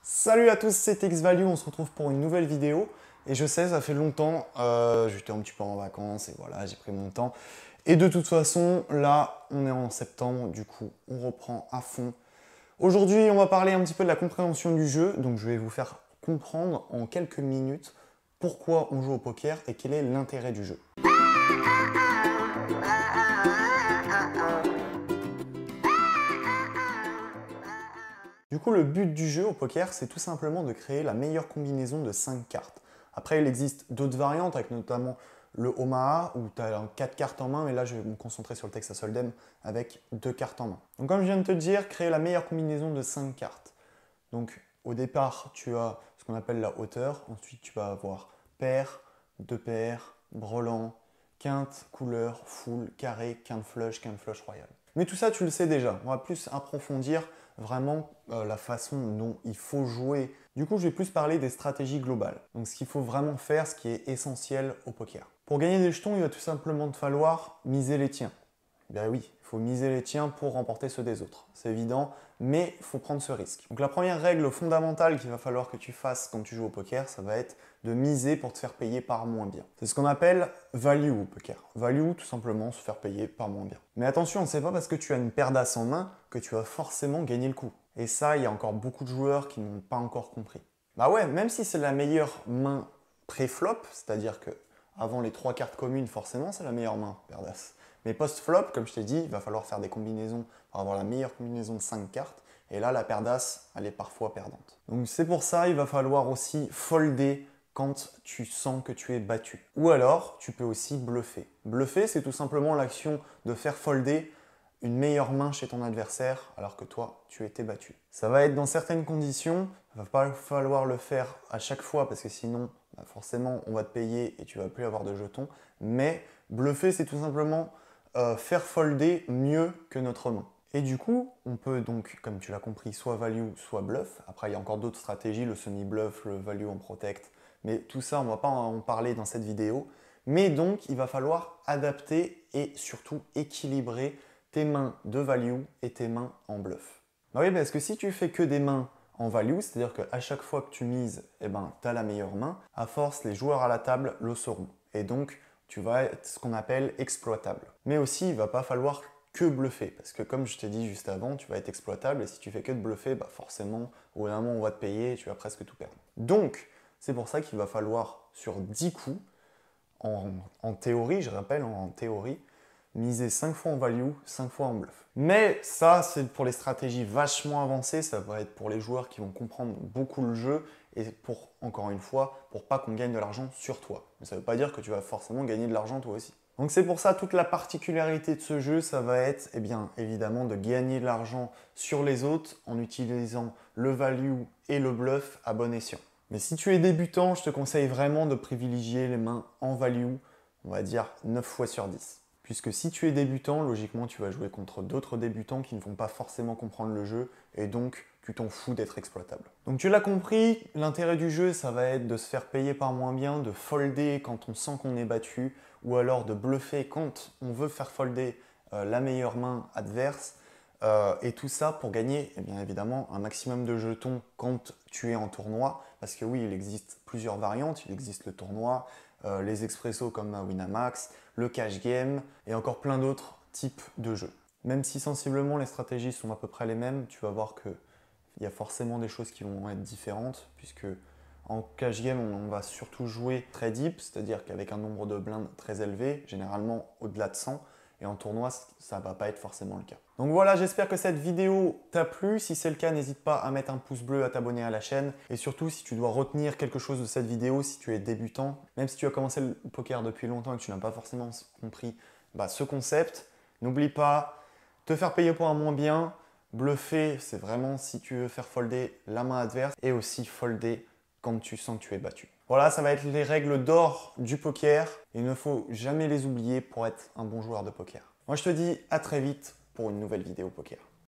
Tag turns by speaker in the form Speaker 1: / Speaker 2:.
Speaker 1: Salut à tous, c'est XValue, on se retrouve pour une nouvelle vidéo. Et je sais, ça fait longtemps, j'étais un petit peu en vacances et voilà, j'ai pris mon temps. Et de toute façon, là, on est en septembre, du coup, on reprend à fond. Aujourd'hui, on va parler un petit peu de la compréhension du jeu, donc je vais vous faire comprendre en quelques minutes pourquoi on joue au poker et quel est l'intérêt du jeu. Du coup, le but du jeu au poker, c'est tout simplement de créer la meilleure combinaison de 5 cartes. Après, il existe d'autres variantes, avec notamment le Omaha, où tu as 4 cartes en main, mais là, je vais me concentrer sur le Texas Hold'em avec 2 cartes en main. Donc, comme je viens de te dire, créer la meilleure combinaison de 5 cartes. Donc, au départ, tu as ce qu'on appelle la hauteur. Ensuite, tu vas avoir paire, 2 paires, brelan, quinte, couleur, full, carré, quinte flush royal. Mais tout ça, tu le sais déjà. On va plus approfondir vraiment la façon dont il faut jouer. Du coup, je vais plus parler des stratégies globales. Donc, ce qu'il faut vraiment faire, ce qui est essentiel au poker. Pour gagner des jetons, il va tout simplement te falloir miser les tiens. Ben oui, il faut miser les tiens pour remporter ceux des autres. C'est évident, mais il faut prendre ce risque. Donc la première règle fondamentale qu'il va falloir que tu fasses quand tu joues au poker, ça va être de miser pour te faire payer par moins bien. C'est ce qu'on appelle value au poker. Value, tout simplement, se faire payer par moins bien. Mais attention, c'est pas parce que tu as une paire d'as en main que tu vas forcément gagner le coup. Et ça, il y a encore beaucoup de joueurs qui n'ont pas encore compris. Bah ouais, même si c'est la meilleure main pré-flop, c'est-à-dire que avant les 3 cartes communes, forcément, c'est la meilleure main, paire d'as. Mais post-flop, comme je t'ai dit, il va falloir faire des combinaisons pour avoir la meilleure combinaison de 5 cartes. Et là, la paire d'as, elle est parfois perdante. Donc c'est pour ça, il va falloir aussi folder quand tu sens que tu es battu. Ou alors, tu peux aussi bluffer. Bluffer, c'est tout simplement l'action de faire folder une meilleure main chez ton adversaire alors que toi, tu étais battu. Ça va être dans certaines conditions, il ne va pas falloir le faire à chaque fois parce que sinon, forcément, on va te payer et tu ne vas plus avoir de jetons. Mais bluffer, c'est tout simplement faire folder mieux que notre main. Et du coup, on peut donc, comme tu l'as compris, soit value, soit bluff. Après, il y a encore d'autres stratégies, le semi-bluff, le value en protect. Mais tout ça, on ne va pas en parler dans cette vidéo. Mais donc, il va falloir adapter et surtout équilibrer tes mains de value et tes mains en bluff. Bah oui, parce que si tu fais que des mains en value, c'est-à-dire qu'à chaque fois que tu mises, tu as la meilleure main, à force, les joueurs à la table le sauront. Et donc, tu vas être ce qu'on appelle exploitable. Mais aussi, il ne va pas falloir que bluffer, parce que comme je t'ai dit juste avant, tu vas être exploitable, et si tu fais que de bluffer, forcément, au bout d'un moment, on va te payer et tu vas presque tout perdre. Donc, c'est pour ça qu'il va falloir, sur 10 coups, en théorie, je rappelle, en théorie, miser 5 fois en value, 5 fois en bluff. Mais ça, c'est pour les stratégies vachement avancées, ça va être pour les joueurs qui vont comprendre beaucoup le jeu et pour, encore une fois, pour pas qu'on gagne de l'argent sur toi. Mais ça ne veut pas dire que tu vas forcément gagner de l'argent toi aussi. Donc c'est pour ça, toute la particularité de ce jeu, ça va être, évidemment, de gagner de l'argent sur les autres en utilisant le value et le bluff à bon escient. Mais si tu es débutant, je te conseille vraiment de privilégier les mains en value, on va dire 9 fois sur 10. Puisque si tu es débutant, logiquement, tu vas jouer contre d'autres débutants qui ne vont pas forcément comprendre le jeu et donc tu t'en fous d'être exploitable. Donc tu l'as compris, l'intérêt du jeu, ça va être de se faire payer par moins bien, de folder quand on sent qu'on est battu ou alors de bluffer quand on veut faire folder la meilleure main adverse. Et tout ça pour gagner, bien évidemment, un maximum de jetons quand tu es en tournoi. Parce que oui, il existe plusieurs variantes. Il existe le tournoi, les expressos comme Winamax, le cash game et encore plein d'autres types de jeux. Même si sensiblement les stratégies sont à peu près les mêmes, tu vas voir qu'il y a forcément des choses qui vont être différentes. Puisque en cash game, on va surtout jouer très deep, c'est-à-dire qu'avec un nombre de blindes très élevé, généralement au-delà de 100. Et en tournoi, ça ne va pas être forcément le cas. Donc voilà, j'espère que cette vidéo t'a plu. Si c'est le cas, n'hésite pas à mettre un pouce bleu, à t'abonner à la chaîne. Et surtout, si tu dois retenir quelque chose de cette vidéo, si tu es débutant, même si tu as commencé le poker depuis longtemps et que tu n'as pas forcément compris ce concept, n'oublie pas, te faire payer pour un moins bien. Bluffer, c'est vraiment si tu veux faire folder la main adverse et aussi folder quand tu sens que tu es battu. Voilà, ça va être les règles d'or du poker. Il ne faut jamais les oublier pour être un bon joueur de poker. Moi, je te dis à très vite pour une nouvelle vidéo poker.